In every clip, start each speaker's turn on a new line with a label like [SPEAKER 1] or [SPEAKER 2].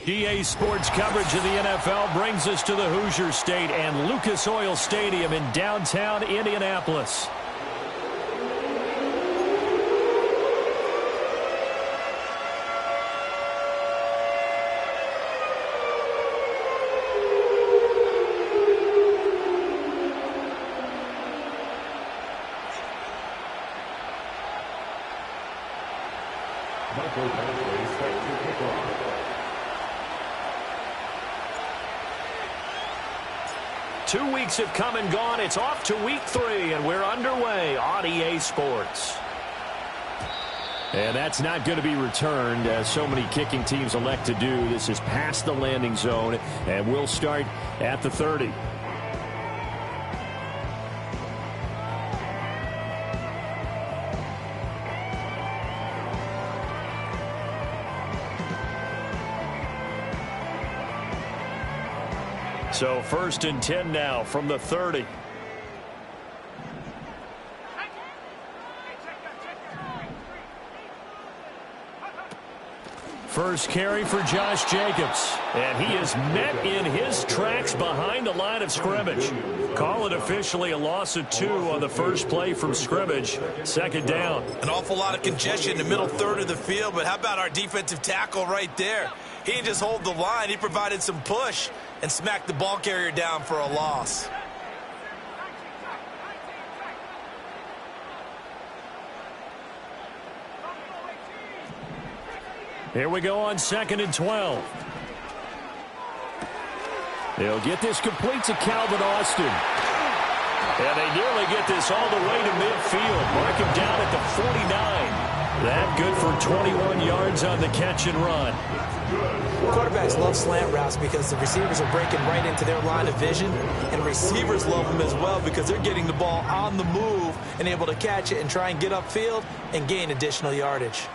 [SPEAKER 1] EA Sports coverage of the NFL brings us to the Hoosier State and Lucas Oil Stadium in downtown Indianapolis. Two weeks have come and gone. It's off to week 3, and we're underway on EA Sports. And that's not going to be returned, as so many kicking teams elect to do. This is past the landing zone, and we'll start at the 30. So 1st and 10 now from the 30. First carry for Josh Jacobs. And he is met in his tracks behind the line of scrimmage. Call it officially a loss of 2 on the first play from scrimmage. 2nd down.
[SPEAKER 2] An awful lot of congestion in the middle third of the field, but how about our defensive tackle right there? He didn't just hold the line. He provided some push and smacked the ball carrier down for a loss.
[SPEAKER 1] Here we go on 2nd and 12. They'll get this complete to Calvin Austin. And they nearly get this all the way to midfield. Mark him down at the 49. That good for 21 yards on the catch and run.
[SPEAKER 3] Quarterbacks love slant routes because the receivers are breaking right into their line of vision, and receivers love them as well because they're getting the ball on the move and able to catch it and try and get upfield and gain additional yardage.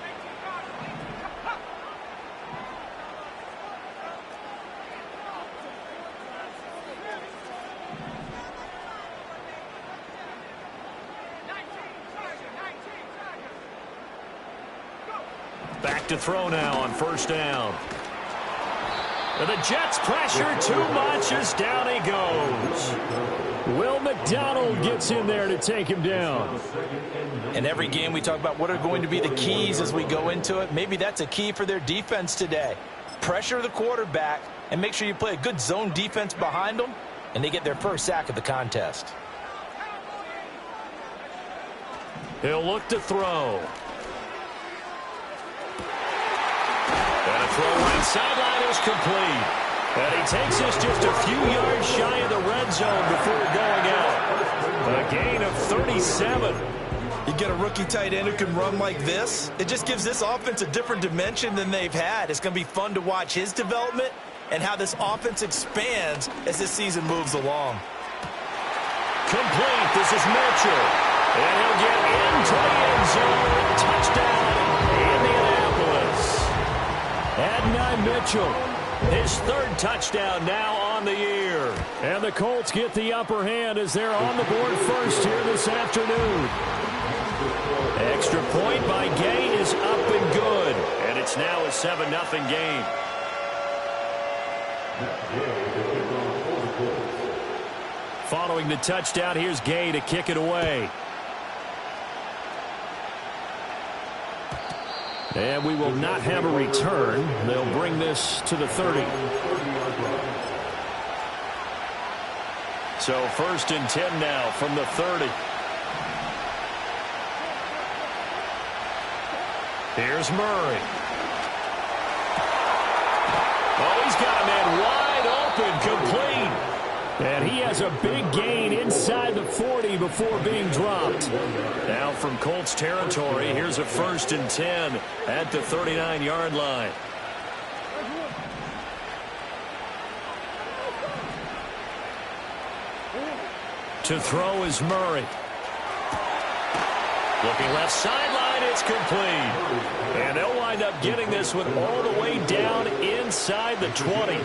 [SPEAKER 1] Back to throw now on 1st down. And the Jets pressure too much as down he goes. Will McDonald gets in there to take him down.
[SPEAKER 3] In every game we talk about what are going to be the keys as we go into it. Maybe that's a key for their defense today. Pressure the quarterback and make sure you play a good zone defense behind them, and they get their first sack of the contest.
[SPEAKER 1] He'll look to throw. And a throw right sideline is complete. And he takes us just a few yards shy of the red zone before going out. A gain of 37.
[SPEAKER 2] You get a rookie tight end who can run like this. It just gives this offense a different dimension than they've had. It's going to be fun to watch his development and how this offense expands as this season moves along.
[SPEAKER 1] Complete. This is Mitchell. And he'll get into the end zone. Touchdown, Indianapolis. Adonai Mitchell, his 3rd touchdown now on the year. And the Colts get the upper hand as they're on the board first here this afternoon. Extra point by Gay is up and good. And it's now a 7-0 game. Following the touchdown, here's Gay to kick it away. And we will not have a return. They'll bring this to the 30. So 1st and 10 now from the 30. Here's Murray. Oh, he's got a man wide open, complete. And he has a big gain inside the 40 before being dropped. Now from Colts territory, here's a 1st and 10 at the 39-yard line. To throw is Murray. Looking left sideline, it's complete. And they'll wind up getting this one all the way down inside the 20.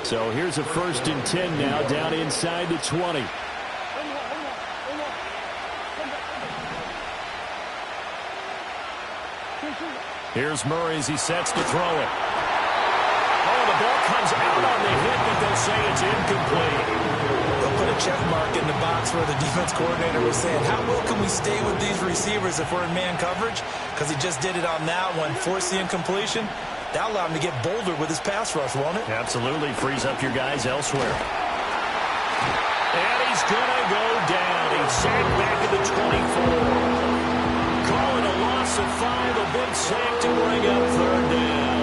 [SPEAKER 1] So here's a 1st and 10 now down inside the 20. Here's Murray as he sets to throw it. Oh, the ball comes out on the hit, but they'll say it's incomplete.
[SPEAKER 2] They'll put a check mark in the box where the defense coordinator was saying, how well can we stay with these receivers if we're in man coverage? Because he just did it on that one, forced the incompletion. That allowed him to get bolder with his pass rush, won't it?
[SPEAKER 1] Absolutely. Frees up your guys elsewhere. And he's going to go down. He's sacked back at the 24. Call it a loss of 5. A big sack to bring up third down.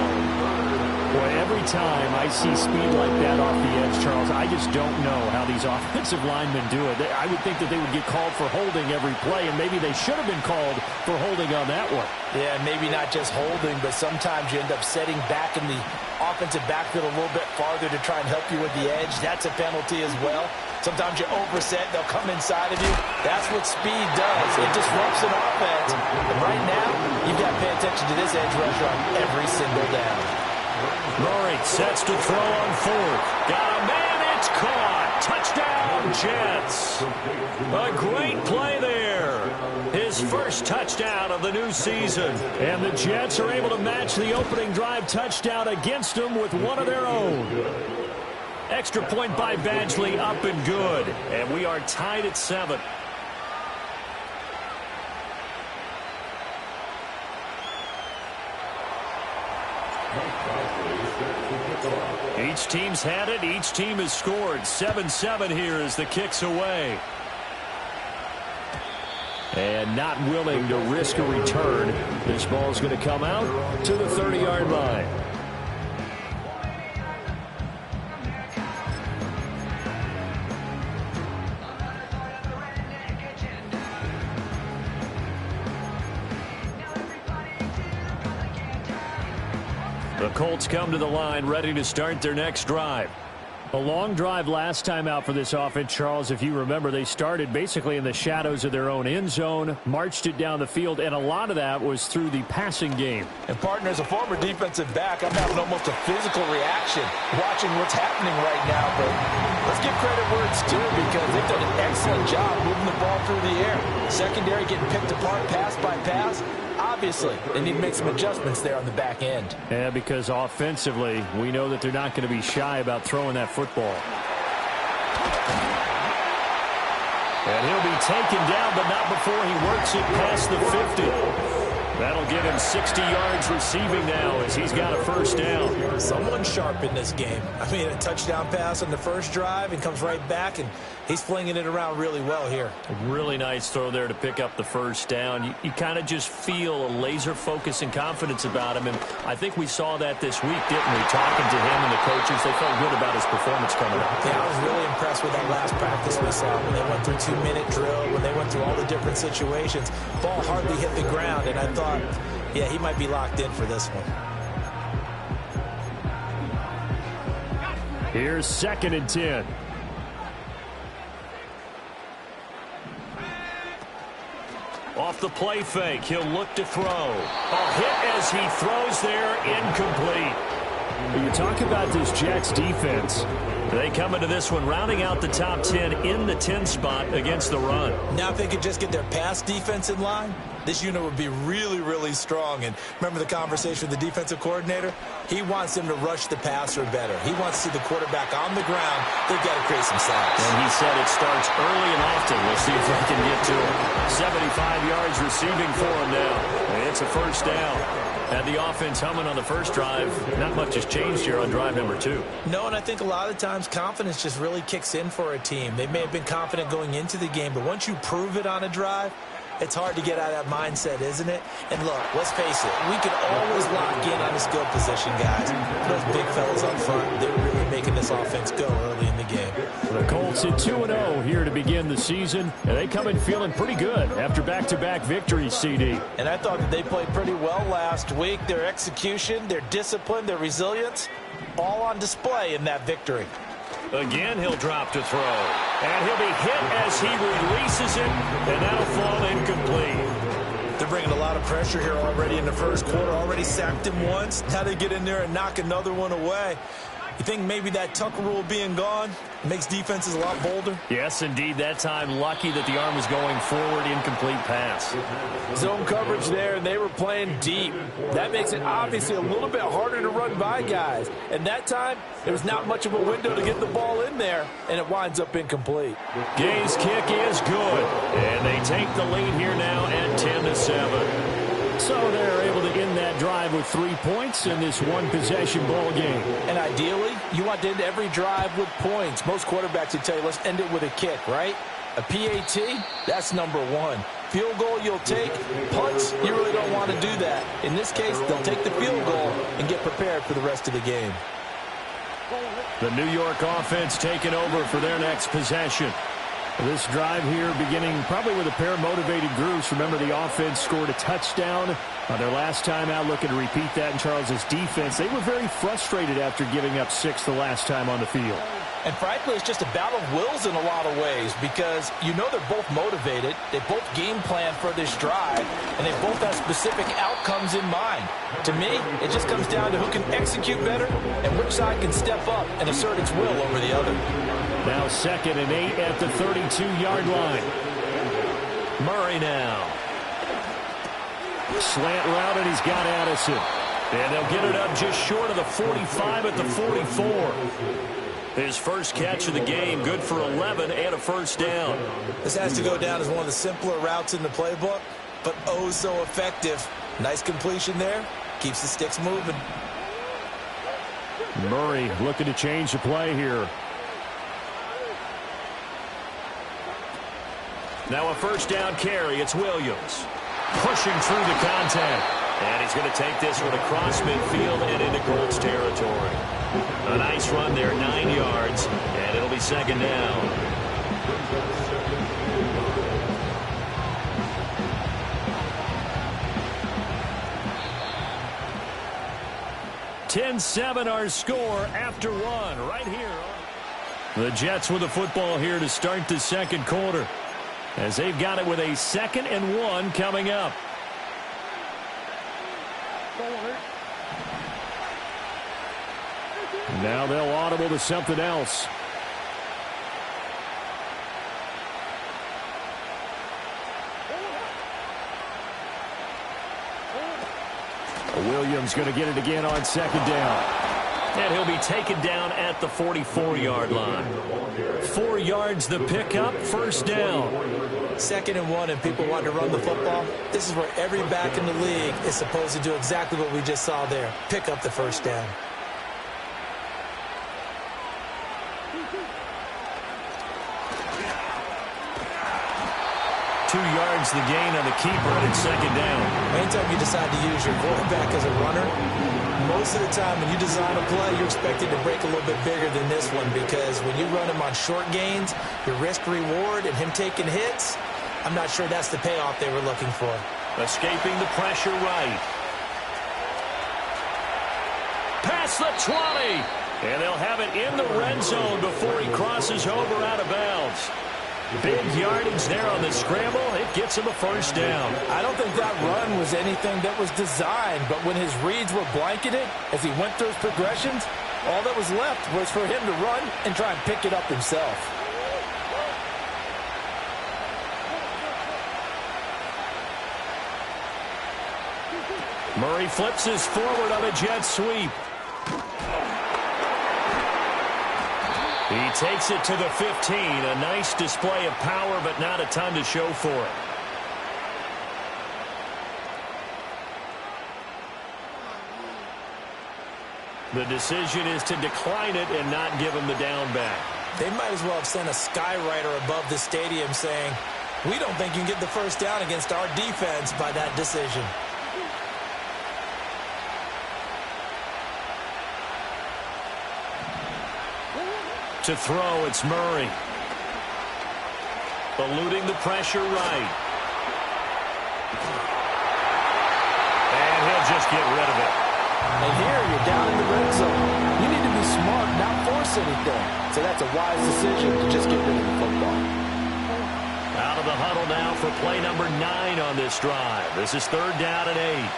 [SPEAKER 4] Boy, every time I see speed like that off the edge, Charles, I just don't know how these offensive linemen do it. I would think that they would get called for holding every play, and maybe they should have been called for holding on that one.
[SPEAKER 3] Yeah, maybe not just holding, but sometimes you end up setting back in the offensive backfield a little bit farther to try and help you with the edge. That's a penalty as well. Sometimes you overset, they'll come inside of you. That's what speed does. It disrupts an offense. And right now, you've got to pay attention to this edge rusher on every single down.
[SPEAKER 1] Murray sets to throw on 4th. Got a man, it's caught. Touchdown, Jets. A great play there. His first touchdown of the new season. And the Jets are able to match the opening drive touchdown against them with one of their own. Extra point by Badgley, up and good. And we are tied at 7. Each team's had it. Each team has scored. 7-7 here as the kick's away. And not willing to risk a return. This ball's going to come out to the 30-yard line. The Colts come to the line, ready to start their next drive. A long drive last time out for this offense, Charles. If you remember, they started basically in the shadows of their own end zone, marched it down the field, and a lot of that was through the passing game.
[SPEAKER 3] And, partner, as a former defensive back, I'm having almost a physical reaction watching what's happening right now. But let's give credit where it's due because they've done an excellent job moving the ball through the air. Secondary getting picked apart pass by pass. Obviously, they need to make some adjustments there on the back end.
[SPEAKER 1] Yeah, because offensively, we know that they're not going to be shy about throwing that football. And he'll be taken down, but not before he works it past the 50. That'll give him 60 yards receiving now as he's got a first down.
[SPEAKER 2] Someone sharp in this game. I mean, a touchdown pass on the first drive and comes right back, and he's flinging it around really well here.
[SPEAKER 1] A really nice throw there to pick up the first down. You kind of just feel a laser focus and confidence about him, and I think we saw that this week, didn't we? Talking to him and the coaches, they felt good about his performance coming up.
[SPEAKER 2] Yeah, I was really impressed with that last practice we saw when they went through 2-minute drill, when they went through all the different situations. Ball hardly hit the ground, and I thought, yeah, he might be locked in for this one.
[SPEAKER 1] Here's 2nd and 10. Off the play fake, he'll look to throw. A hit as he throws there, incomplete. When you talk about this Jets defense, they come into this one rounding out the top 10 in the 10 spot against the run.
[SPEAKER 2] Now if they could just get their pass defense in line, this unit would be really, really strong. And remember the conversation with the defensive coordinator? He wants them to rush the passer better. He wants to see the quarterback on the ground. They've got to create some sacks.
[SPEAKER 1] And he said it starts early and often. We'll see if they can get to it. 75 yards receiving for him now. And it's a first down. Had the offense humming on the first drive. Not much has changed here on drive number 2.
[SPEAKER 2] No, and I think a lot of times confidence just really kicks in for a team. They may have been confident going into the game, but once you prove it on a drive, it's hard to get out of that mindset, isn't it? And look, let's face it, we can always lock in on the skill position, guys. Those big fellas up front, they're really making this offense go early in the game.
[SPEAKER 1] The Colts at 2-0 here to begin the season, and they come in feeling pretty good after back-to-back victories, CD.
[SPEAKER 3] And I thought that they played pretty well last week. Their execution, their discipline, their resilience, all on display in that victory.
[SPEAKER 1] Again, he'll drop to throw. And he'll be hit as he releases it, and that'll fall incomplete.
[SPEAKER 2] They're bringing a lot of pressure here already in the first quarter. Already sacked him once. Now they get in there and knock another one away. You think maybe that Tucker rule being gone makes defenses a lot bolder?
[SPEAKER 4] Yes, indeed. That time, lucky that the arm was going forward, incomplete pass.
[SPEAKER 3] Zone coverage there, and they were playing deep. That makes it obviously a little bit harder to run by guys. And that time, there was not much of a window to get the ball in there, and it winds up incomplete.
[SPEAKER 4] Gay's kick is good, and they take the lead here now at 10-7. So they're able to end that drive with 3 points in this one-possession ball game.
[SPEAKER 3] And ideally, you want to end every drive with points. Most quarterbacks would tell you, let's end it with a kick, right? A PAT, that's number one. Field goal you'll take. Punts, you really don't want to do that. In this case, they'll take the field goal and get prepared for the rest of the game.
[SPEAKER 4] The New York offense taking over for their next possession. This drive here beginning probably with a pair of motivated groups. Remember, the offense scored a touchdown on their last time out. Looking to repeat that in Charles's defense. They were very frustrated after giving up 6 the last time on the field.
[SPEAKER 3] And frankly, it's just a battle of wills in a lot of ways because you know they're both motivated. They both game plan for this drive, and they both have specific outcomes in mind. To me, it just comes down to who can execute better and which side can step up and assert its will over the other.
[SPEAKER 4] Now 2nd and 8 at the 32-yard line. Murray now. Slant route, and he's got Addison. And they'll get it up just short of the 45 at the 44. His first catch of the game, good for 11 and a first down.
[SPEAKER 2] This has to go down as one of the simpler routes in the playbook, but oh so effective. Nice completion there. Keeps the sticks moving.
[SPEAKER 4] Murray looking to change the play here. Now a first down carry. It's Williams. Pushing through the contact. And he's going to take this one across midfield and into Colts territory. A nice run there, 9 yards, and it'll be 2nd down. (10-7) our score after 1 right here. The Jets with the football here to start the second quarter, as they've got it with a 2nd and 1 coming up. Now they'll audible to something else. Williams going to get it again on 2nd down. And he'll be taken down at the 44-yard line. 4 yards the pickup, first down.
[SPEAKER 2] 2nd and 1, and people want to run the football. This is where every back in the league is supposed to do exactly what we just saw there. Pick up the first down.
[SPEAKER 4] Two yards the gain on the keeper, and it's 2nd down.
[SPEAKER 2] Anytime you decide to use your quarterback as a runner, most of the time when you design a play, you're expected to break a little bit bigger than this one, because when you run him on short gains, your risk-reward and him taking hits, I'm not sure that's the payoff they were looking for.
[SPEAKER 4] Escaping the pressure right. Past the 20. And they'll have it in the red zone before he crosses over out of bounds. Big yardage there on the scramble. It gets him a first down.
[SPEAKER 3] I don't think that run was anything that was designed, but when his reads were blanketed, as he went through his progressions, all that was left was for him to run and try and pick it up himself.
[SPEAKER 4] Murray flips his forward on a jet sweep. He takes it to the 15. A nice display of power, but not a ton to show for it. The decision is to decline it and not give him the down back.
[SPEAKER 2] They might as well have sent a skywriter above the stadium saying, we don't think you can get the first down against our defense by that decision.
[SPEAKER 4] To throw, it's Murray. Eluding the pressure right. And he'll just get rid of it.
[SPEAKER 3] And here you're down in the red zone. You need to be smart, not force anything. So that's a wise decision to just get rid of the football.
[SPEAKER 4] Out of the huddle now for play number 9 on this drive. This is 3rd down and 8.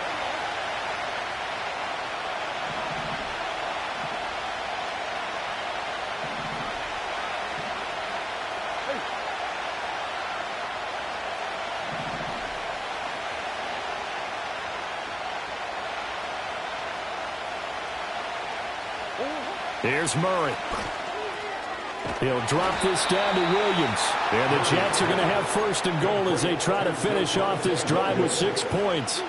[SPEAKER 4] Here's Murray. He'll drop this down to Williams. And the Jets are going to have first and goal as they try to finish off this drive with 6 points.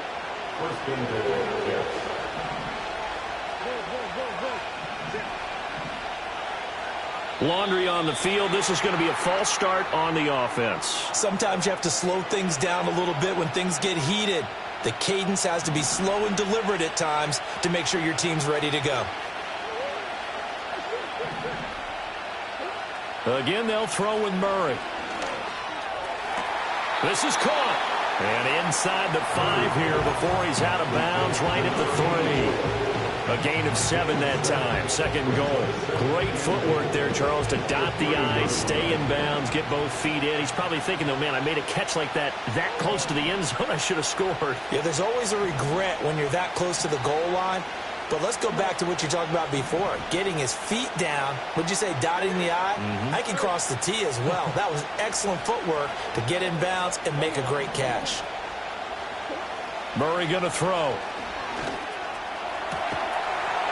[SPEAKER 4] Laundry on the field. This is going to be a false start on the offense.
[SPEAKER 2] Sometimes you have to slow things down a little bit when things get heated. The cadence has to be slow and deliberate at times to make sure your team's ready to go.
[SPEAKER 4] Again, they'll throw with Murray. This is caught. And inside the 5 here before he's out of bounds, right at the 3. A gain of 7 that time. Second goal. Great footwork there, Charles, to dot the I, stay in bounds, get both feet in. He's probably thinking, though, man, I made a catch like that close to the end zone. I should have scored.
[SPEAKER 2] Yeah, there's always a regret when you're that close to the goal line. But let's go back to what you talked about before. Getting his feet down. Would you say dotting the I? I can cross the T as well. That was excellent footwork to get in bounds and make a great catch.
[SPEAKER 4] Murray going to throw.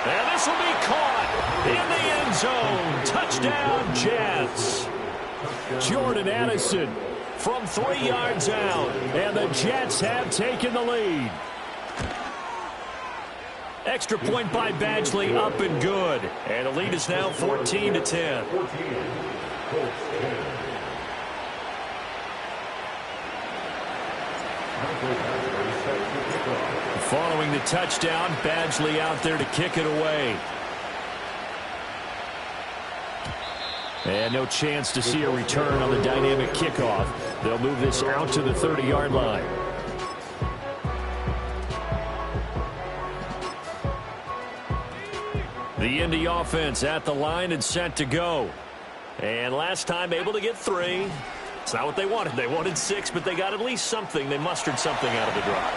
[SPEAKER 4] And this will be caught in the end zone. Touchdown, Jets. Jordan Addison from 3 yards out. And the Jets have taken the lead. Extra point by Badgley, up and good. And the lead is now 14-10. Following the touchdown, Badgley out there to kick it away. And no chance to see a return on the dynamic kickoff. They'll move this out to the 30-yard line. The Indy offense at the line and set to go. And last time able to get 3. It's not what they wanted. They wanted 6, but they got at least something. They mustered something out of the drive.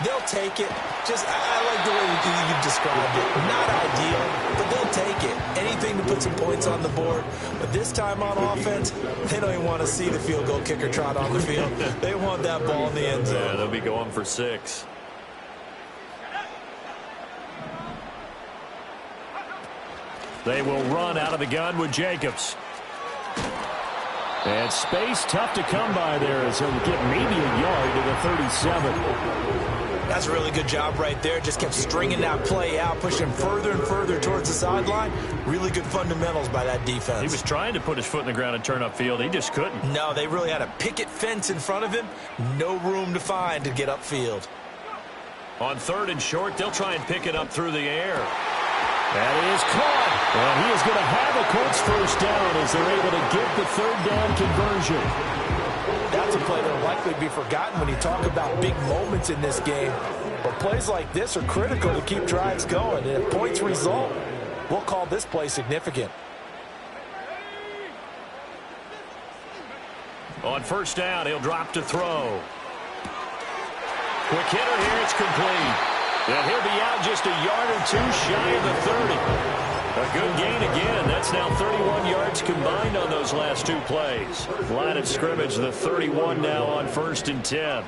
[SPEAKER 2] They'll take it. I like the way you described it. Not ideal, but they'll take it. Anything to put some points on the board. But this time on offense, they don't even want to see the field goal kicker trot on the field. They want that ball in the end zone.
[SPEAKER 4] Yeah, they'll be going for 6. They will run out of the gun with Jacobs. And space tough to come by there as he'll get maybe a yard to the 37.
[SPEAKER 2] That's a really good job right there. Just kept stringing that play out, pushing further and further towards the sideline. Really good fundamentals by that defense.
[SPEAKER 4] He was trying to put his foot in the ground and turn upfield. He just couldn't.
[SPEAKER 2] No, they really had a picket fence in front of him. No room to find to get upfield.
[SPEAKER 4] On 3rd and short, they'll try and pick it up through the air. That is caught. And he is going to have a Colts first down as they're able to get the 3rd down conversion.
[SPEAKER 2] That's a play that will likely be forgotten when you talk about big moments in this game. But plays like this are critical to keep drives going. And if points result, we'll call this play significant.
[SPEAKER 4] On 1st down, he'll drop to throw. Quick hitter here, it's complete. And he'll be out just a yard or 2 shy of the 30. A good gain again. That's now 31 yards combined on those last 2 plays. Line of scrimmage, the 31 now on 1st and 10.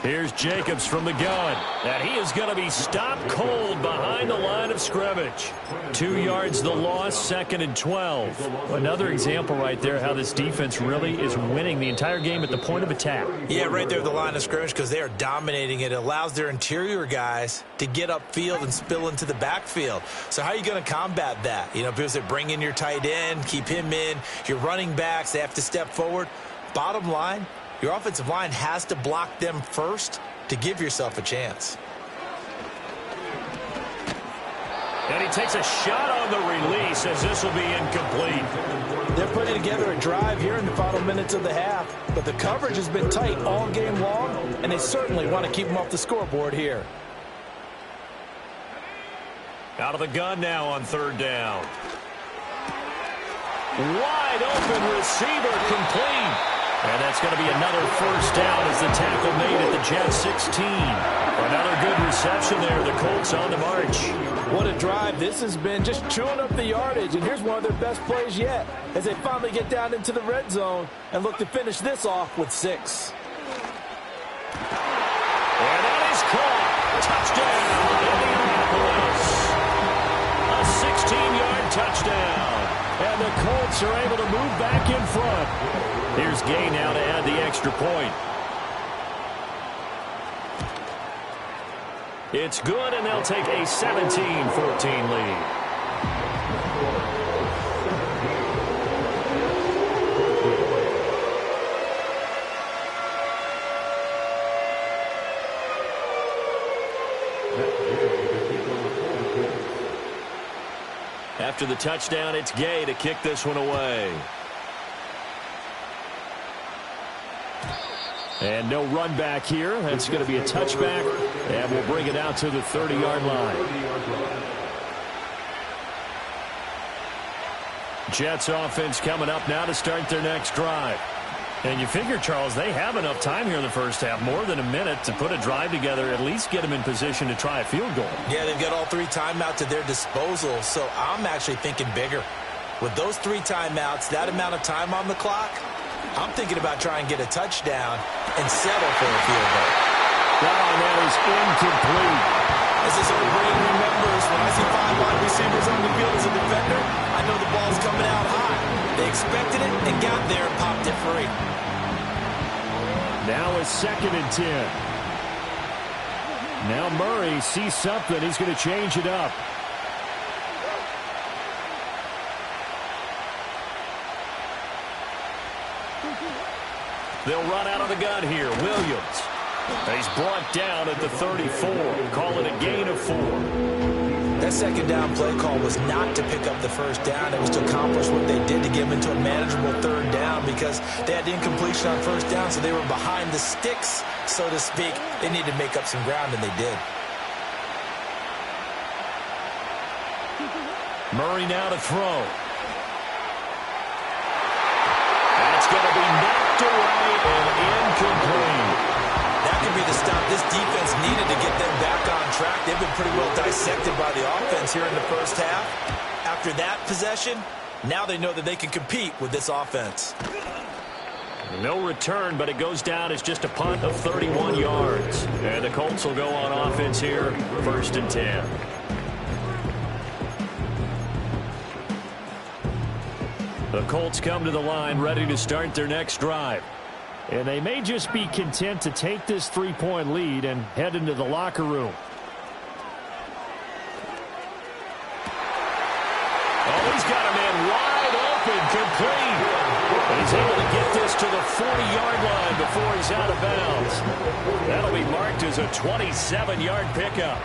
[SPEAKER 4] Here's Jacobs from the gun. And he is going to be stopped cold behind the line of scrimmage. 2 yards the loss, 2nd and 12. Another example right there how this defense really is winning the entire game at the point of attack.
[SPEAKER 2] Yeah, right there at the line of scrimmage because they are dominating it. It allows their interior guys to get upfield and spill into the backfield. So how are you going to combat that? You know, people say bring in your tight end, keep him in. Your running backs, they have to step forward. Bottom line, your offensive line has to block them first to give yourself a chance.
[SPEAKER 4] And he takes a shot on the release as this will be incomplete.
[SPEAKER 2] They're putting together a drive here in the final minutes of the half, but the coverage has been tight all game long, and they certainly want to keep them off the scoreboard here.
[SPEAKER 4] Out of the gun now on 3rd down. Wide open receiver complete. And that's going to be another first down as the tackle made at the Jets 16. Another good reception there. The Colts on the march.
[SPEAKER 2] What a drive this has been, just chewing up the yardage. And here's one of their best plays yet as they finally get down into the red zone and look to finish this off with 6.
[SPEAKER 4] And that is caught. Touchdown, Indianapolis. A
[SPEAKER 1] touchdown. And the Colts are able to move back in front. Here's Gay now to add the extra point. It's good, and they'll take a 17-14 lead. After the touchdown, it's Gay to kick this one away. And no run back here. That's going to be a touchback, and we'll bring it out to the 30-yard line. Jets offense coming up now to start their next drive. And you figure, Charles, they have enough time here in the first half, more than a minute, to put a drive together, at least get them in position to try a field goal.
[SPEAKER 2] Yeah, they've got all 3 timeouts at their disposal, so I'm actually thinking bigger. With those 3 timeouts, that amount of time on the clock, I'm thinking about trying to get a touchdown and settle for a field goal.
[SPEAKER 1] Oh, and that is incomplete.
[SPEAKER 2] As this old brain remembers, when I see 5 wide receivers on the field as a defender, I know the ball's coming out high. They expected it and got there and popped it free.
[SPEAKER 1] Now it's 2nd and 10. Now Murray sees something. He's going to change it up. They'll run out of the gun here. Williams. He's brought down at the 34. Call it a gain of 4.
[SPEAKER 2] That second down play call was not to pick up the first down. It was to accomplish what they did to get them into a manageable 3rd down because they had incompletion on 1st down, so they were behind the sticks, so to speak. They needed to make up some ground, and they did.
[SPEAKER 1] Murray now to throw. That's going to be knocked away and incomplete.
[SPEAKER 2] That could be the stop this defense needed to get them back on track. They've been pretty well dissected by the offense here in the first half. After that possession, now they know that they can compete with this offense.
[SPEAKER 1] No return, but it goes down as just a punt of 31 yards. And the Colts will go on offense here, 1st and 10. The Colts come to the line ready to start their next drive. And they may just be content to take this 3-point lead and head into the locker room. Oh, he's got a man wide open, complete. And he's able to get this to the 40-yard line before he's out of bounds. That'll be marked as a 27-yard pickup.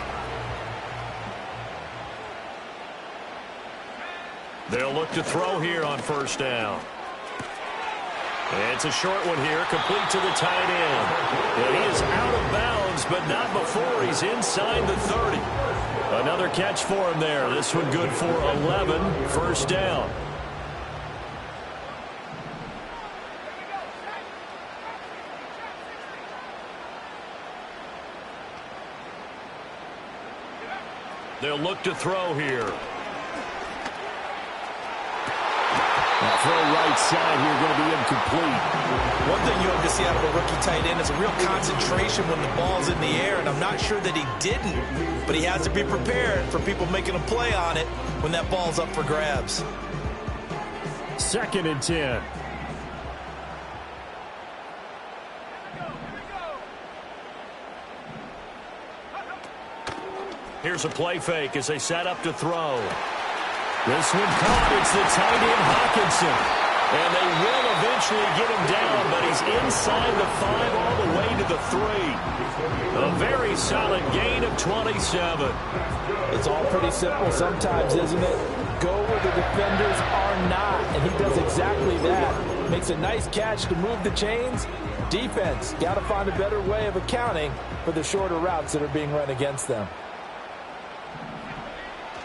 [SPEAKER 1] They'll look to throw here on 1st down. It's a short one here, complete to the tight end. And he is out of bounds, but not before he's inside the 30. Another catch for him there. This one good for 11, 1st down. They'll look to throw here. Throw right side here, going to be incomplete.
[SPEAKER 2] One thing you have to see out of a rookie tight end is a real concentration when the ball's in the air, and I'm not sure that he didn't, but he has to be prepared for people making a play on it when that ball's up for grabs.
[SPEAKER 1] 2nd and 10. Here's a play fake as they set up to throw. This one caught. It's the tight end Hawkinson. And they will eventually get him down, but he's inside the 5 all the way to the 3. A very solid gain of 27.
[SPEAKER 3] It's all pretty simple sometimes, isn't it? Go where the defenders are not, and he does exactly that. Makes a nice catch to move the chains. Defense, got to find a better way of accounting for the shorter routes that are being run against them.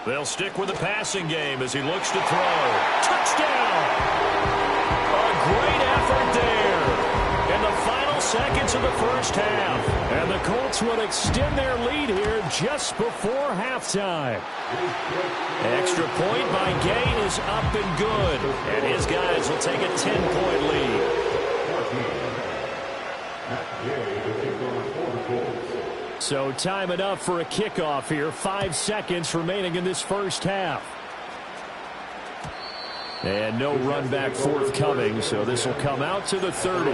[SPEAKER 1] They'll stick with the passing game as he looks to throw. Touchdown! A great effort there in the final seconds of the first half. And the Colts will extend their lead here just before halftime. Extra point by Gay is up and good. And his guys will take a 10-point lead. So time enough for a kickoff here. 5 seconds remaining in this first half.
[SPEAKER 4] And no run back forthcoming, so this will come out to the 30.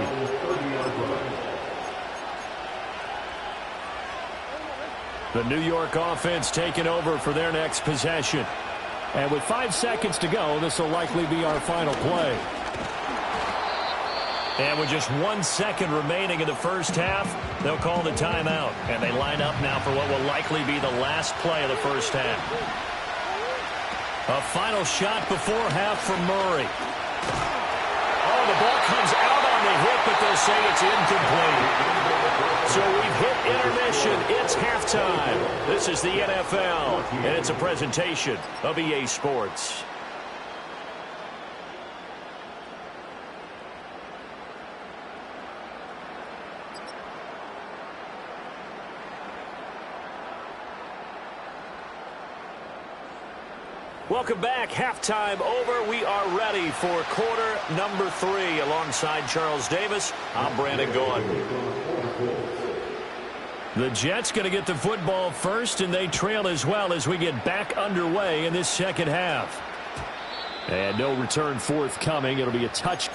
[SPEAKER 4] The New York offense taking over for their next possession. And with 5 seconds to go, this will likely be our final play. And with just 1 second remaining in the first half, they'll call the timeout. And they line up now for what will likely be the last play of the first half. A final shot before half from Murray. Oh, the ball comes out on the hit, but they'll say it's incomplete. So we've hit intermission. It's halftime. This is the NFL, and it's a presentation of EA Sports. Welcome back. Halftime over. We are ready for quarter number 3. Alongside Charles Davis, I'm Brandon Gaudin. The Jets going to get the football first, and they trail as well as we get back underway in this second half. And no return forthcoming. It'll be a touch.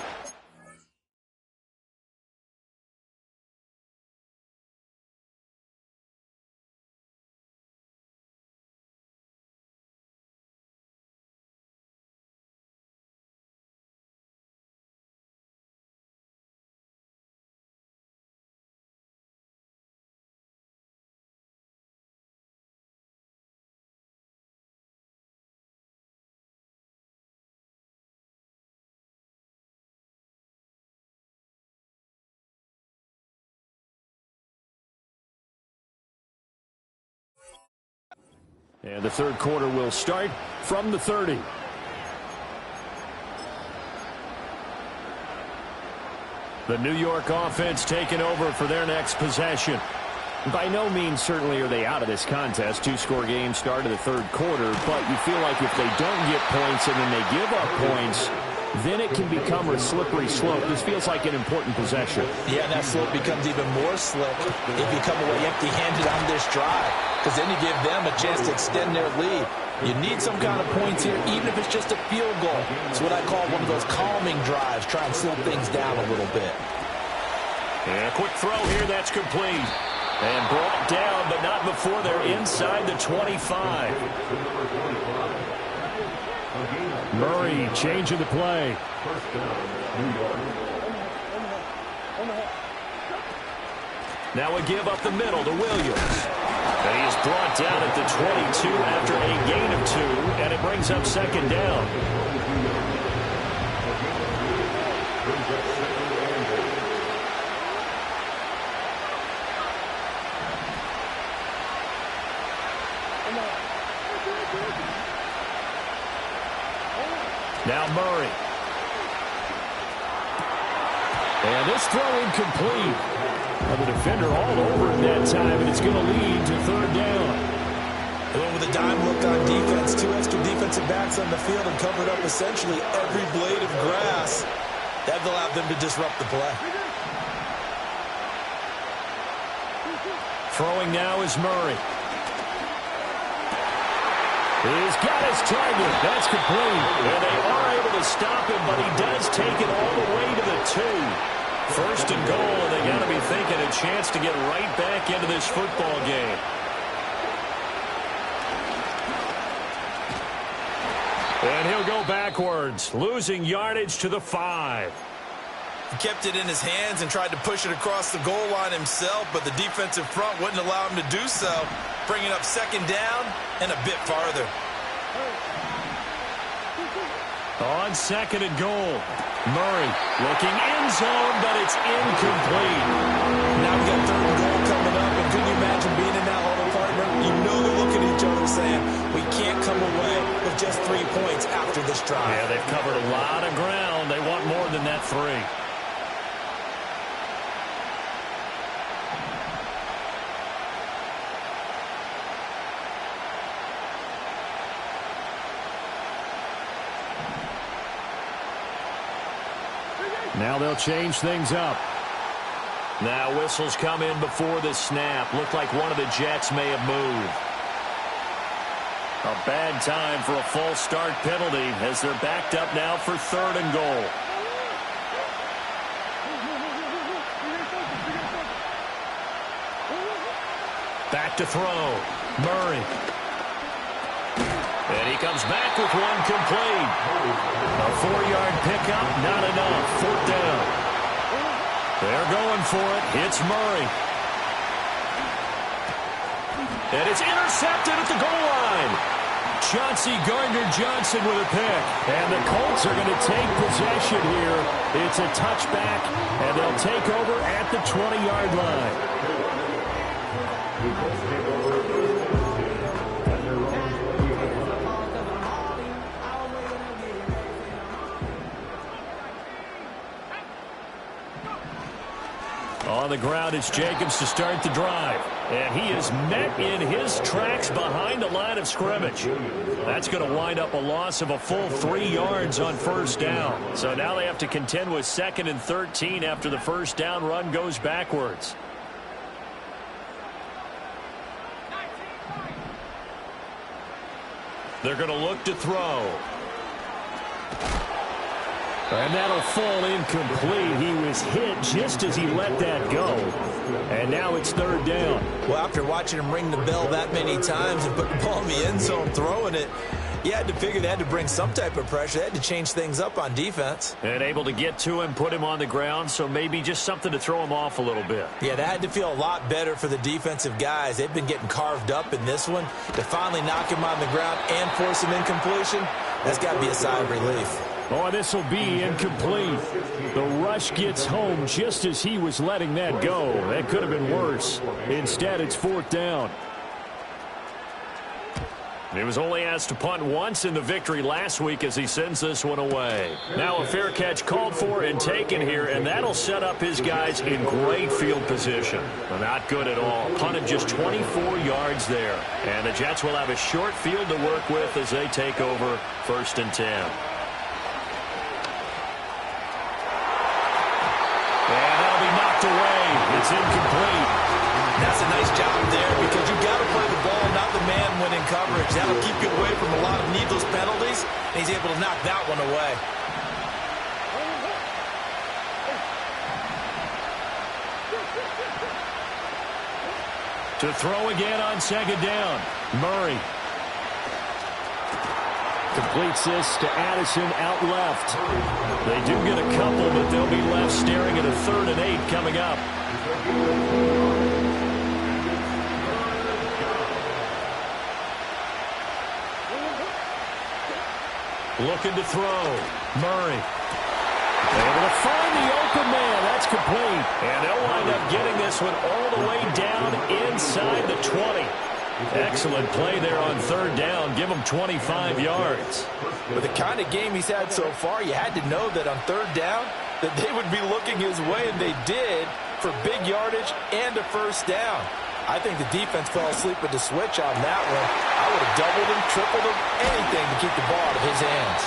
[SPEAKER 4] And the third quarter will start from the 30. The New York offense taking over for their next possession. By no means certainly are they out of this contest. 2-score game start of the third quarter, but you feel like if they don't get points and then they give up points, then it can become a slippery slope. This feels like an important possession.
[SPEAKER 3] Yeah, and that slope becomes even more slick if you come away empty-handed on this drive, because then you give them a chance to extend their lead. You need some kind of points here, even if it's just a field goal. It's what I call one of those calming drives. Try and slow things down a little bit.
[SPEAKER 1] And a quick throw here, that's complete. And brought down, but not before they're inside the 25.
[SPEAKER 4] Murray changing the play.
[SPEAKER 1] Now we give up the middle to Williams. And he is brought down at the 22 after a gain of 2, and it brings up second down. Now Murray.
[SPEAKER 4] And this throw incomplete. Well, the defender all over it that time, and it's going to lead to third down.
[SPEAKER 2] Going with a dime look on defense. 2 extra defensive backs on the field and covered up essentially every blade of grass. That allowed them to disrupt the play.
[SPEAKER 4] Throwing now is Murray. He's got his target. That's complete.
[SPEAKER 1] And they are able to stop him, but he does take it all the way to the 2. First and goal, and they got to be thinking a chance to get right back into this football game. And he'll go backwards, losing yardage to the 5.
[SPEAKER 2] He kept it in his hands and tried to push it across the goal line himself, but the defensive front wouldn't allow him to do so, bringing up second down and a bit farther.
[SPEAKER 1] On second and goal, Murray looking in zone, but it's incomplete.
[SPEAKER 2] Now we got third and goal coming up, and can you imagine being in that huddle, partner? You know they're looking at each other saying, we can't come away with just 3 points after this drive.
[SPEAKER 1] Yeah, they've covered a lot of ground. They want more than that 3.
[SPEAKER 4] Now they'll change things up.
[SPEAKER 1] Now whistles come in before the snap. Looked like one of the Jets may have moved.
[SPEAKER 4] A bad time for a false start penalty as they're backed up now for 3rd and goal. Back to throw. Murray. And he comes back with one complete. A 4-yard pickup, not enough. 4th down. They're going for it. It's Murray. And it's intercepted at the goal line. Chauncey Gardner-Johnson with a pick. And the Colts are going to take possession here. It's a touchback, and they'll take over at the 20-yard line. On the ground, it's Jacobs to start the drive. And he is met in his tracks behind the line of scrimmage. That's going to wind up a loss of a full 3 yards on 1st down. So now they have to contend with 2nd and 13 after the 1st down run goes backwards. They're going to look to throw. And that'll fall incomplete. He was hit just as he let that go. And now it's 3rd down.
[SPEAKER 2] Well, after watching him ring the bell that many times and put the ball in the end zone, throwing it, you had to figure they had to bring some type of pressure. They had to change things up on defense.
[SPEAKER 4] And able to get to him, put him on the ground, so maybe just something to throw him off a little bit.
[SPEAKER 2] Yeah, that had to feel a lot better for the defensive guys. They've been getting carved up in this one. To finally knock him on the ground and force an incompletion, that's got to be a sigh of relief.
[SPEAKER 4] Oh, this will be incomplete. The rush gets home just as he was letting that go. That could have been worse. Instead, it's 4th down. He was only asked to punt once in the victory last week as he sends this one away. Now a fair catch called for and taken here, and that'll set up his guys in great field position. Well, not good at all. Punted just 24 yards there. And the Jets will have a short field to work with as they take over 1st and 10. And that'll be knocked away. It's incomplete.
[SPEAKER 2] That's a nice job there because you've got to play the ball, not the man when in coverage. That'll keep you away from a lot of needless penalties, and he's able to knock that one away.
[SPEAKER 4] To throw again on 2nd down. Murray. Completes this to Addison out left. They do get a couple, but they'll be left staring at a 3rd and 8 coming up. Looking to throw. Murray. Able to find the open man. That's complete. And they'll wind up getting this one all the way down inside the 20. Excellent play there on 3rd down. Give him 25 yards.
[SPEAKER 2] With the kind of game he's had so far, you had to know that on 3rd down that they would be looking his way, and they did, for big yardage and a 1st down. I think the defense fell asleep with the switch on that one. I would have doubled him, tripled him, anything to keep the ball out of his hands.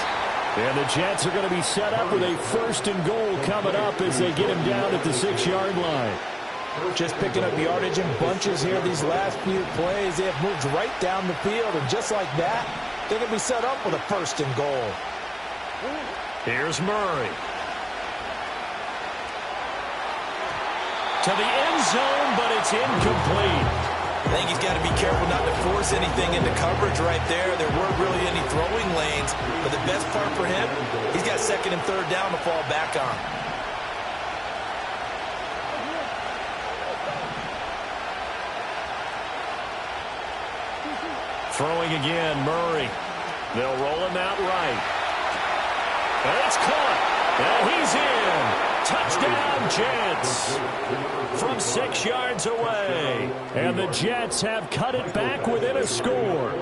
[SPEAKER 4] And the Jets are going to be set up with a 1st and goal coming up as they get him down at the 6-yard line.
[SPEAKER 2] Just picking up yardage in bunches here these last few plays. They have moved right down the field, and just like that, they're going to be set up with a 1st and goal.
[SPEAKER 4] Here's Murray. To the end zone, but it's incomplete.
[SPEAKER 2] I think he's got to be careful not to force anything into coverage right there. There weren't really any throwing lanes, but the best part for him, he's got 2nd and 3rd down to fall back on.
[SPEAKER 4] Throwing again, Murray. They'll roll him out right. And it's caught. And he's in. Touchdown, Jets. From 6 yards away. And the Jets have cut it back within a score.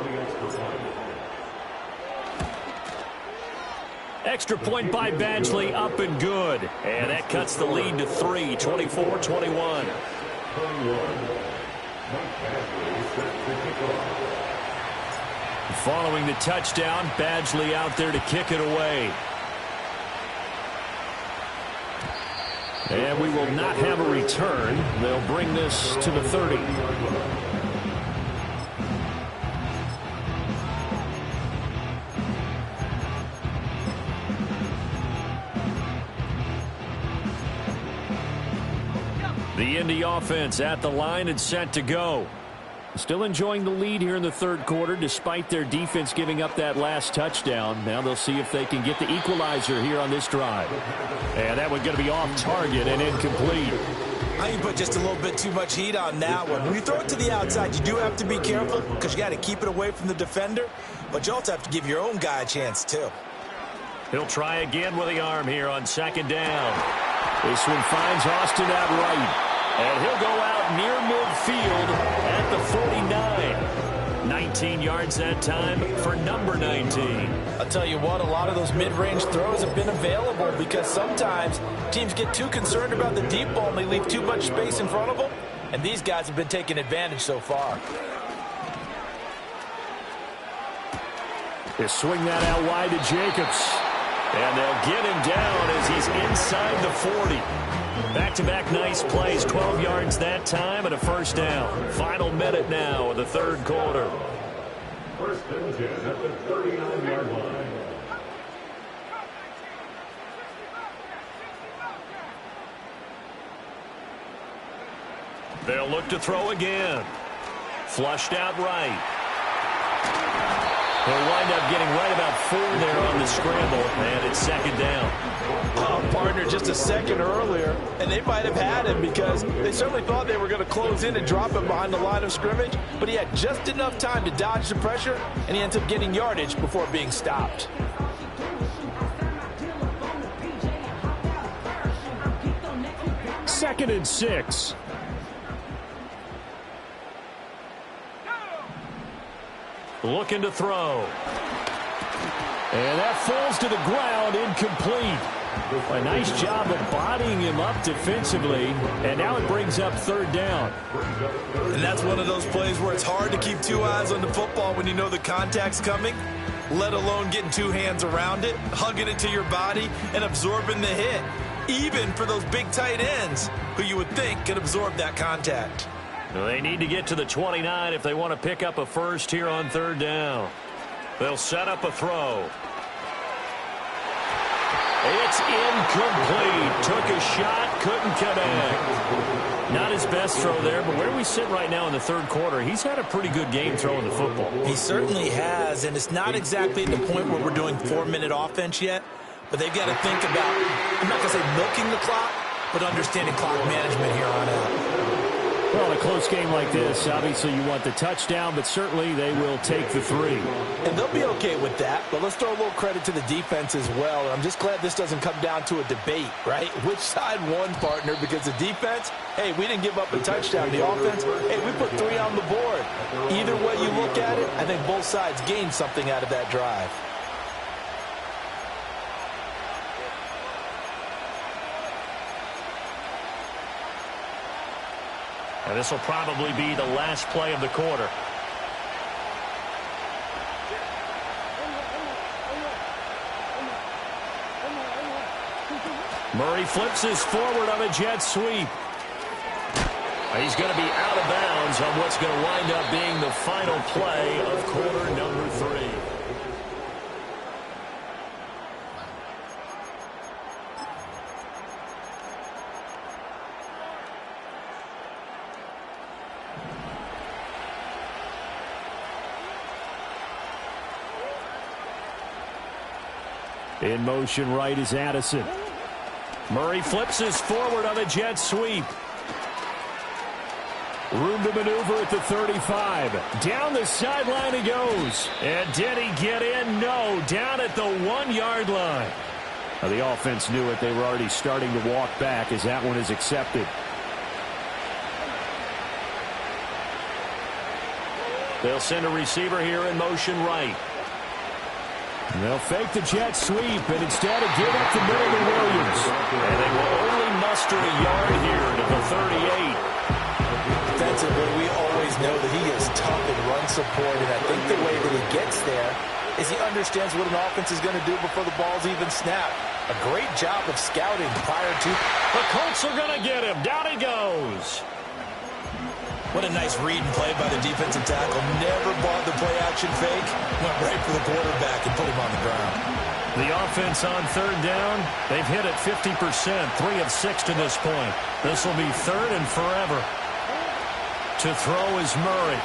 [SPEAKER 4] Extra point by Badgley, up and good. And that cuts the lead to 3, 24-21. Following the touchdown, Badgley out there to kick it away. And we will not have a return. They'll bring this to the 30. the offense at the line and set to go. Still enjoying the lead here in the third quarter despite their defense giving up that last touchdown. Now they'll see if they can get the equalizer here on this drive. And that one's going to be off target and incomplete.
[SPEAKER 2] You put just a little bit too much heat on that one. When you throw it to the outside, you do have to be careful because you got to keep it away from the defender, but you also have to give your own guy a chance too.
[SPEAKER 4] He'll try again with the arm here on second down. This one finds Austin out right. And he'll go out near midfield at the 49. 19 yards that time for number 19.
[SPEAKER 3] I'll tell you what, a lot of those mid-range throws have been available because sometimes teams get too concerned about the deep ball and they leave too much space in front of them. And these guys have been taking advantage so far.
[SPEAKER 4] They swing that out wide to Jacobs. And they'll get him down as he's inside the 40. Back-to-back nice plays, 12 yards that time and a first down. Final minute now of the third quarter.
[SPEAKER 5] First and 10 at the 39-yard line.
[SPEAKER 4] They'll look to throw again. Flushed out right. He'll wind up getting right about 4 there on the scramble, and it's second down.
[SPEAKER 3] Oh, partner, just a second earlier, and they might have had him because they certainly thought they were going to close in and drop him behind the line of scrimmage, but he had just enough time to dodge the pressure, and he ends up getting yardage before being stopped.
[SPEAKER 4] Second and 6. Looking to throw. And that falls to the ground, incomplete. A nice job of bodying him up defensively, and now it brings up third down.
[SPEAKER 2] And that's one of those plays where it's hard to keep two eyes on the football when you know the contact's coming, let alone getting two hands around it, hugging it to your body, and absorbing the hit, even for those big tight ends who you would think could absorb that contact.
[SPEAKER 4] They need to get to the 29 if they want to pick up a first here on third down. They'll set up a throw. It's incomplete. Took a shot, couldn't connect. Not his best throw there, but where we sit right now in the third quarter, he's had a pretty good game throwing the football.
[SPEAKER 2] He certainly has, and it's not exactly at the point where we're doing 4-minute offense yet, but they've got to think about, I'm not going to say milking the clock, but understanding clock management here on out.
[SPEAKER 4] Well, in a close game like this, obviously you want the touchdown, but certainly they will take the 3.
[SPEAKER 3] And they'll be okay with that, but let's throw a little credit to the defense as well. I'm just glad this doesn't come down to a debate, right? Which side won, partner? Because the defense, hey, we didn't give up a touchdown. The offense, hey, we put 3 on the board. Either way you look at it, I think both sides gained something out of that drive.
[SPEAKER 4] And this will probably be the last play of the quarter. Murray flips his forward on a jet sweep. He's going to be out of bounds on what's going to wind up being the final play of quarter number 3. In motion right is Addison. Murray flips his forward on a jet sweep. Room to maneuver at the 35. Down the sideline he goes. And did he get in? No. Down at the 1-yard line. Now, the offense knew it. They were already starting to walk back as that one is accepted. They'll send a receiver here in motion right. And they'll fake the jet sweep and instead give up the middle to Williams. And they will only muster a yard here to the 38.
[SPEAKER 3] Defensively, we always know that he is tough in run support, and I think the way that he gets there is he understands what an offense is going to do before the ball's even snapped. A great job of scouting prior to.
[SPEAKER 4] The Colts are going to get him. Down he goes.
[SPEAKER 2] What a nice read and play by the defensive tackle. Never bought the play-action fake. Went right for the quarterback and put him on the ground.
[SPEAKER 4] The offense on third down, they've hit it 50%, 3 of 6 to this point. This will be third and forever. To throw is Murray.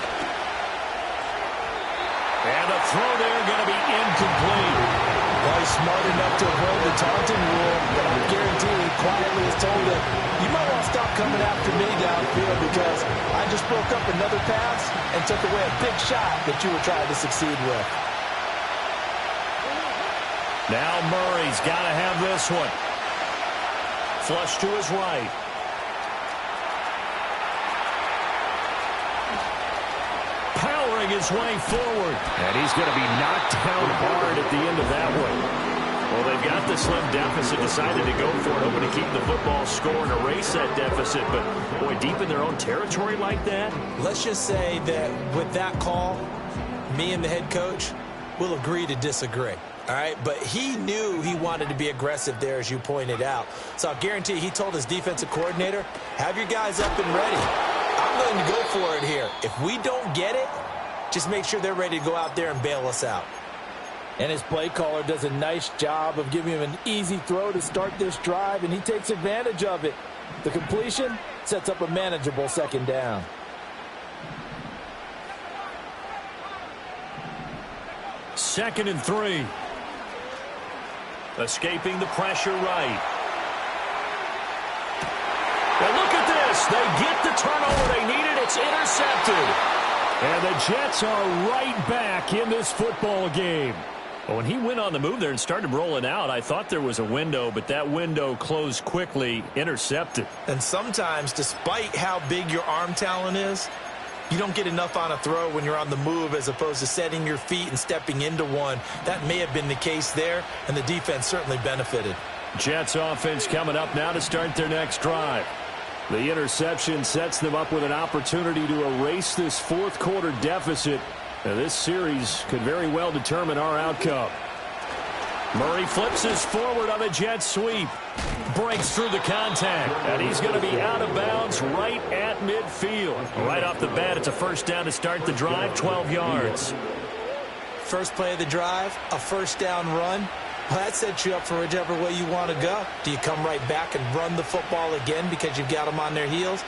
[SPEAKER 4] And the throw there going to be incomplete.
[SPEAKER 3] Well, he's smart enough to avoid the taunting rule, but I guarantee he quietly has told him, you might want to stop coming after me downfield because I just broke up another pass and took away a big shot that you were trying to succeed with.
[SPEAKER 4] Now Murray's got to have this one. Flush to his right. Powering his way forward. And he's going to be knocked down hard at the end of that one. Well, they've got the slim deficit, decided to go for it, hoping to keep the football score and erase that deficit. But, boy, deep in their own territory like that.
[SPEAKER 3] Let's just say that with that call, me and the head coach will agree to disagree. All right, but he knew he wanted to be aggressive there, as you pointed out. So I'll guarantee he told his defensive coordinator, have your guys up and ready. I'm willing to go for it here. If we don't get it, just make sure they're ready to go out there and bail us out. And his play caller does a nice job of giving him an easy throw to start this drive, and he takes advantage of it. The completion sets up a manageable second down.
[SPEAKER 4] Second and 3. Escaping the pressure right. Well, look at this. They get the turnover they needed. It's intercepted. And the Jets are right back in this football game. Well, when he went on the move there and started rolling out, I thought there was a window, but that window closed quickly, intercepted.
[SPEAKER 2] And sometimes, despite how big your arm talent is, you don't get enough on a throw when you're on the move as opposed to setting your feet and stepping into one. That may have been the case there, and the defense certainly benefited.
[SPEAKER 4] Jets offense coming up now to start their next drive. The interception sets them up with an opportunity to erase this fourth quarter deficit. Now, this series could very well determine our outcome. Murray flips his forward on a jet sweep. Breaks through the contact. And he's going to be out of bounds right at midfield. Right off the bat, it's a first down to start the drive, 12 yards.
[SPEAKER 3] First play of the drive, a first down run. Well, that sets you up for whichever way you want to go. Do you come right back and run the football again because you've got them on their heels?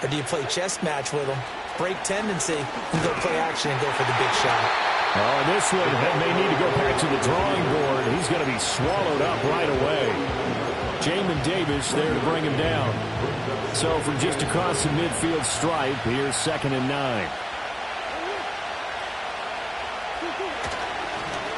[SPEAKER 3] Or do you play chess match with them, break tendency, and go play action and go for the big shot?
[SPEAKER 4] Oh, this one may need to go back to the drawing board. He's going to be swallowed up right away. Jamin Davis there to bring him down. So from just across the midfield stripe, here's 2nd and 9.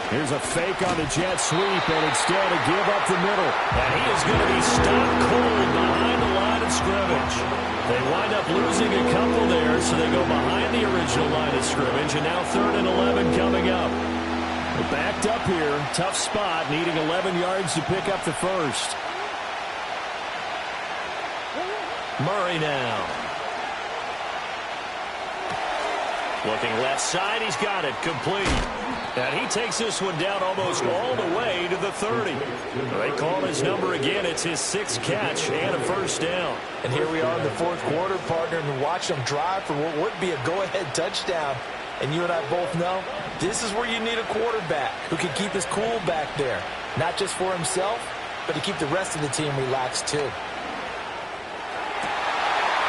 [SPEAKER 4] Here's a fake on the jet sweep, and instead a give up the middle. And he is going to be stopped cold behind the line of scrimmage. They wind up losing a couple there, so they go behind the original line of scrimmage, and now 3rd and 11 coming up. They're backed up here, tough spot, needing 11 yards to pick up the first. Murray now. Looking left side, he's got it, complete. And he takes this one down almost all the way to the 30. They call his number again. It's his 6th catch and a first down.
[SPEAKER 3] And here we are in the fourth quarter, partner, and watch them drive for what would be a go-ahead touchdown. And you and I both know this is where you need a quarterback who can keep his cool back there. Not just for himself, but to keep the rest of the team relaxed too.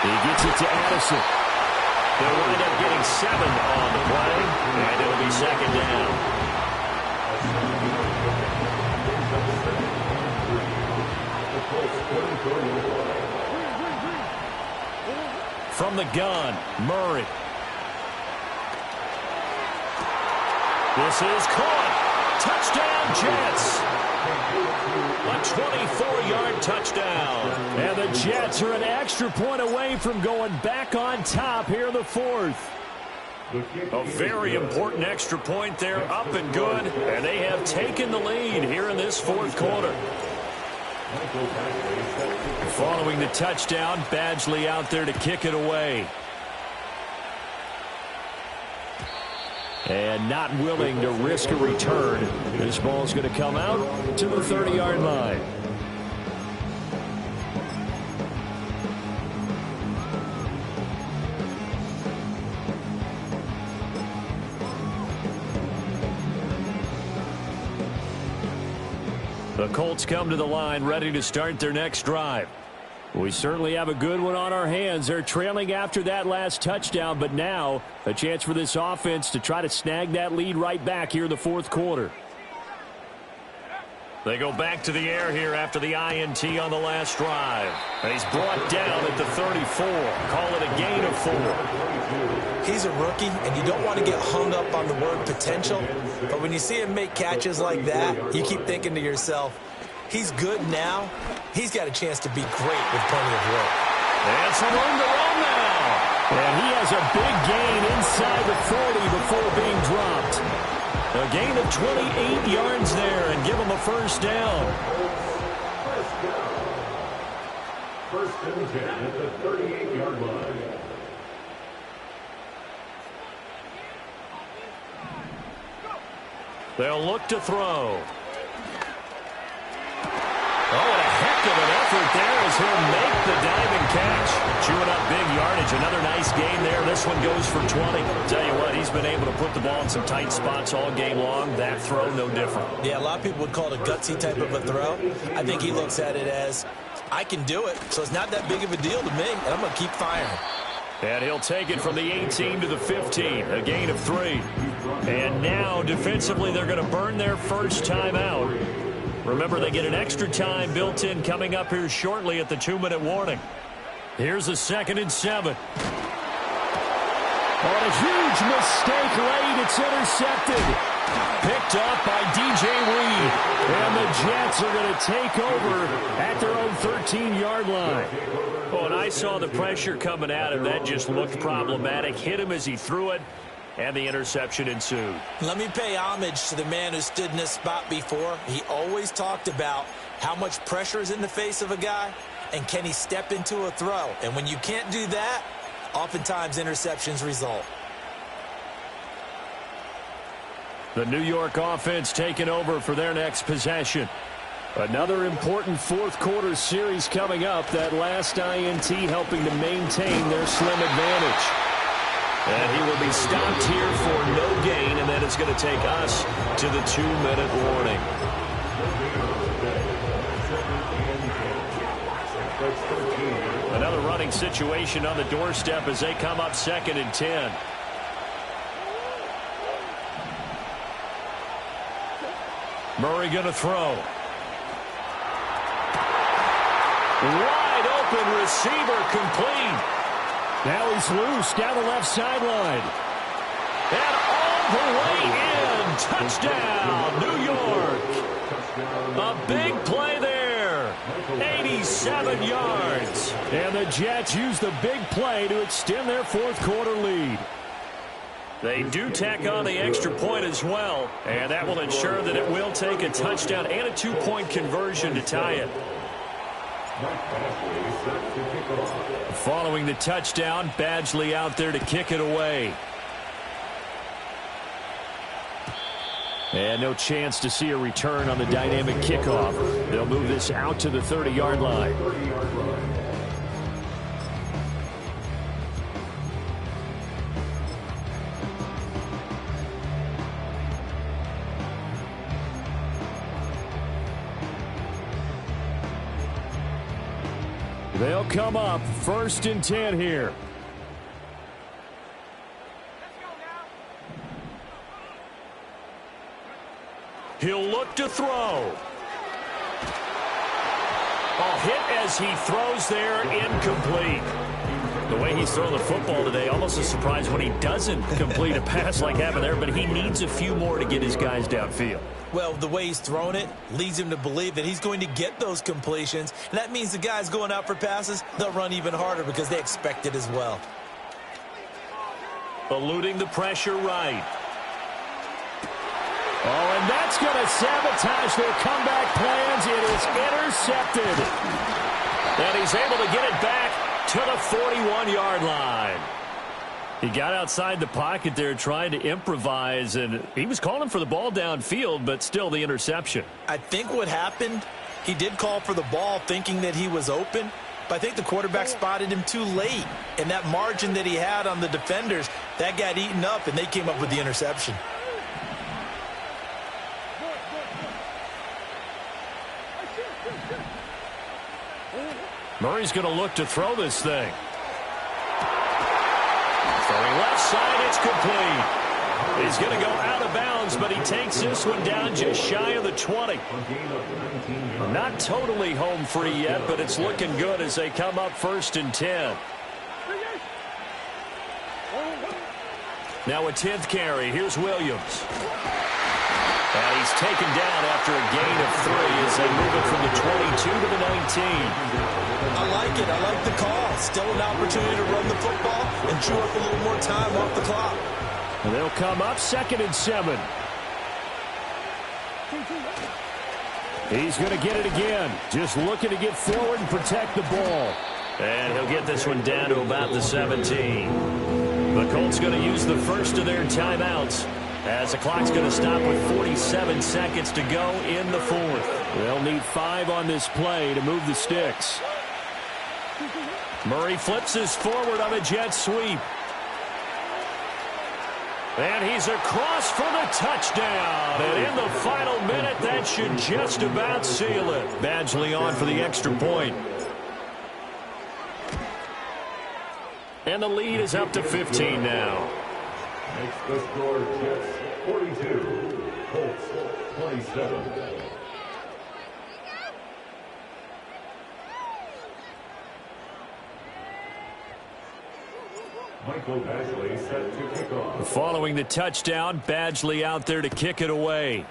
[SPEAKER 4] He gets it to Addison. They'll wind up getting 7 on the play, and it'll be 2nd down. From the gun, Murray. This is caught. Touchdown, Jets. A 24-yard touchdown. And the Jets are an extra point away from going back on top here in the fourth. A very important extra point there, up and good. And they have taken the lead here in this fourth quarter. Following the touchdown, Badgley out there to kick it away. And not willing to risk a return. This ball's going to come out to the 30-yard line. The Colts come to the line ready to start their next drive. We certainly have a good one on our hands. They're trailing after that last touchdown, but now a chance for this offense to try to snag that lead right back here in the fourth quarter.
[SPEAKER 1] They go back to the air here after the INT on the last drive. He's brought down at the 34. Call it a gain of 4.
[SPEAKER 2] He's a rookie, and you don't want to get hung up on the word potential. But when you see him make catches like that, you keep thinking to yourself, he's good now. He's got a chance to be great with plenty of work.
[SPEAKER 1] And some room to run now.
[SPEAKER 4] And he has a big gain inside the 40 before being dropped.
[SPEAKER 1] A gain of 28 yards there and give him a first down.
[SPEAKER 5] First and 10 at the 38-yard line.
[SPEAKER 1] They'll look to throw. Oh, and a heck of an effort there as he'll make the diving catch. Chewing up big yardage. Another nice gain there. This one goes for 20. Tell you what, he's been able to put the ball in some tight spots all game long. That throw, no different.
[SPEAKER 2] Yeah, a lot of people would call it a gutsy type of a throw. I think he looks at it as, I can do it, so it's not that big of a deal to me, and I'm going to keep firing.
[SPEAKER 1] And he'll take it from the 18 to the 15. A gain of 3. And now, defensively, they're going to burn their first time out. Remember, they get an extra time built in coming up here shortly at the 2-minute warning. Here's a 2nd and 7.
[SPEAKER 4] On a huge mistake late, it's intercepted.
[SPEAKER 1] Picked up by DJ Reed.
[SPEAKER 4] And the Jets are going to take over at their own 13-yard line.
[SPEAKER 1] Oh, and I saw the pressure coming at him. That just looked problematic. Hit him as he threw it. And the interception ensued.
[SPEAKER 2] Let me pay homage to the man who stood in this spot before. He always talked about how much pressure is in the face of a guy, and can he step into a throw. And when you can't do that, oftentimes interceptions result.
[SPEAKER 4] The New York offense taking over for their next possession. Another important fourth quarter series coming up. That last INT helping to maintain their slim advantage.
[SPEAKER 1] And he will be stopped here for no gain, and then it's going to take us to the 2-minute warning. Another running situation on the doorstep as they come up 2nd and 10. Murray going to throw. Wide open receiver complete.
[SPEAKER 4] Now he's loose down the left sideline.
[SPEAKER 1] And all the way in. Touchdown, New York. A big play there. 87 yards.
[SPEAKER 4] And the Jets use the big play to extend their fourth quarter lead.
[SPEAKER 1] They do tack on the extra point as well. And that will ensure that it will take a touchdown and a 2-point conversion to tie it.
[SPEAKER 4] Following the touchdown, Badgley out there to kick it away. And no chance to see a return on the dynamic kickoff. They'll move this out to the 30-yard line. They'll come up 1st and 10 here.
[SPEAKER 1] He'll look to throw. A hit as he throws there, incomplete. The way he's throwing the football today, almost a surprise when he doesn't complete a pass like happened there, but he needs a few more to get his guys downfield.
[SPEAKER 2] Well, the way he's thrown it leads him to believe that he's going to get those completions. And that means the guys going out for passes, they'll run even harder because they expect it as well.
[SPEAKER 1] Eluding the pressure right.
[SPEAKER 4] Oh, and that's going to sabotage their comeback plans. It is intercepted.
[SPEAKER 1] And he's able to get it back to the 41-yard line.
[SPEAKER 4] He got outside the pocket there trying to improvise, and he was calling for the ball downfield, but still the interception.
[SPEAKER 2] I think what happened, he did call for the ball thinking that he was open, but I think the quarterback spotted him too late. And that margin that he had on the defenders, that got eaten up, and they came up with the interception.
[SPEAKER 4] Murray's going to look to throw this thing.
[SPEAKER 1] Throwing left side, it's complete. He's going to go out of bounds, but he takes this one down just shy of the 20. Not totally home free yet, but it's looking good as they come up 1st and 10. Now a 10th carry. Here's Williams. And he's taken down after a gain of 3 as they move it from the 22 to the 19.
[SPEAKER 2] I like it. I like the call. Still an opportunity to run the football and chew up a little more time off the clock.
[SPEAKER 4] And they'll come up 2nd and 7. He's going to get it again. Just looking to get forward and protect the ball.
[SPEAKER 1] And he'll get this one down to about the 17. The Colts going to use the first of their timeouts as the clock's going to stop with 47 seconds to go in the 4th.
[SPEAKER 4] They'll need 5 on this play to move the sticks.
[SPEAKER 1] Murray flips this forward on a jet sweep. And he's across for the touchdown. And in the final minute, that should just about seal it. Badgley on for the extra point. And the lead is up to 15 now.
[SPEAKER 5] Makes the score Jets 42, Colts 27. Michael Badgley set to kick off.
[SPEAKER 1] Following the touchdown, Badgley out there to kick it away.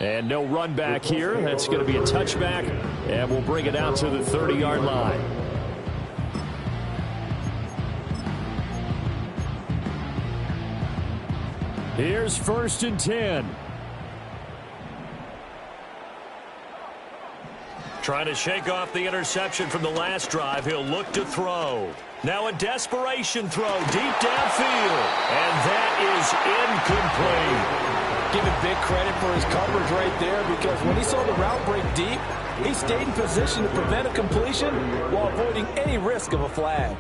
[SPEAKER 4] And no run back here. That's going to be a touchback, and we'll bring it out to the 30-yard line. Here's 1st and 10.
[SPEAKER 1] Trying to shake off the interception from the last drive. He'll look to throw. Now a desperation throw deep downfield. And that is incomplete.
[SPEAKER 3] Give him big credit for his coverage right there, because when he saw the route break deep, he stayed in position to prevent a completion while avoiding any risk of a flag.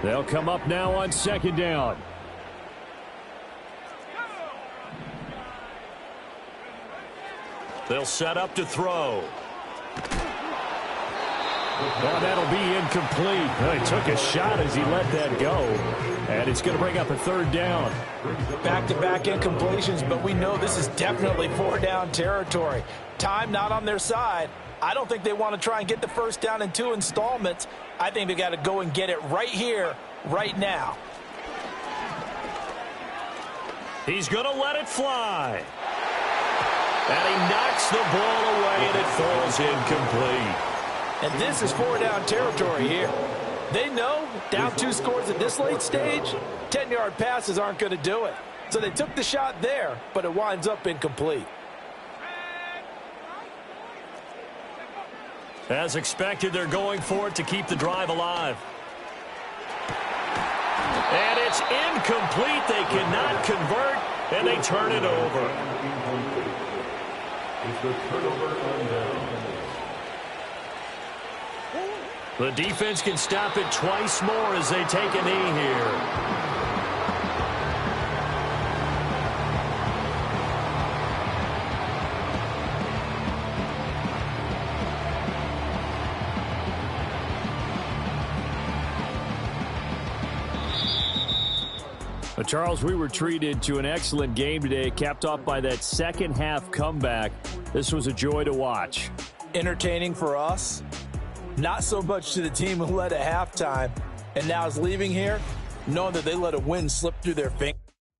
[SPEAKER 4] They'll come up now on 2nd down.
[SPEAKER 1] They'll set up to throw.
[SPEAKER 4] Oh, that'll be incomplete. He took a shot as he let that go. And it's going to bring up a 3rd down.
[SPEAKER 3] Back-to-back incompletions, but we know this is definitely 4-down territory. Time not on their side. I don't think they want to try and get the 1st down in 2 installments. I think they got to go and get it right here, right now.
[SPEAKER 1] He's going to let it fly. And he knocks the ball away, and it falls incomplete.
[SPEAKER 3] And this is 4-down territory here. They know down 2 scores at this late stage, 10-yard passes aren't going to do it. So they took the shot there, but it winds up incomplete.
[SPEAKER 1] As expected, they're going for it to keep the drive alive. And it's incomplete. They cannot convert, and they turn it over.
[SPEAKER 5] It's the turnover on down.
[SPEAKER 1] The defense can stop it twice more as they take a knee here.
[SPEAKER 4] But Charles, we were treated to an excellent game today, capped off by that second-half comeback. This was a joy to watch.
[SPEAKER 3] Entertaining for us. Not so much to the team who led at halftime and now is leaving here knowing that they let a win slip through their fingers.